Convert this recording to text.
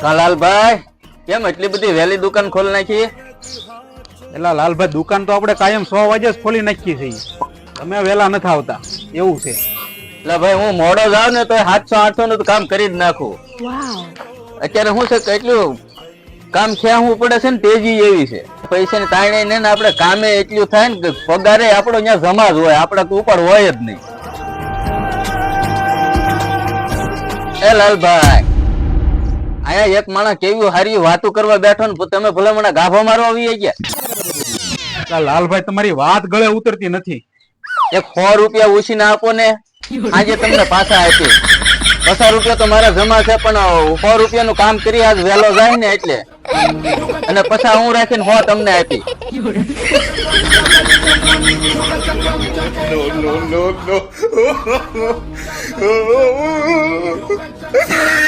લાલભાઈ કેમ એટલી બધી વહેલી દુકાન ખોલી નાખી? એલા લાલભાઈ દુકાન તો આપણે કાયમ 100 વાગે જ ખોલી નાખીએ છીએ. તમે વેલા નથી આવતા એવું છે. એટલે ભાઈ હું મોડો જાવ ને તો 700-800 નું કામ કરી જ નાખું. અત્યારે શું છે કે એટલું કામ ખેવું પડે છે ને તેજી એવી છે. પૈસા ની તાણે ને આપણે કામે એટલું થાય ને કે પગારે આપણો અહીંયા જમા જ હોય, આપણે ઉપર હોય જ નહીં. એ લાલભાઈ અહીંયા એક માણસ કેવી હારી વાતો કરવા બેઠો ને તમે ભલે મને ગાભો મારવા આવી ગયા. લાલભાઈ તમારી વાત ગળે ઉતરતી નથી. એક 100 રૂપિયા ઉછીને આપો ને, આજે તમને પાછા આપી. 50 રૂપિયા તો મારા જમા છે, પણ 100 રૂપિયાનું કામ કરી આજ વહેલો જાય ને એટલે, અને પછી હું રાખીને 100 તમને આપી. No.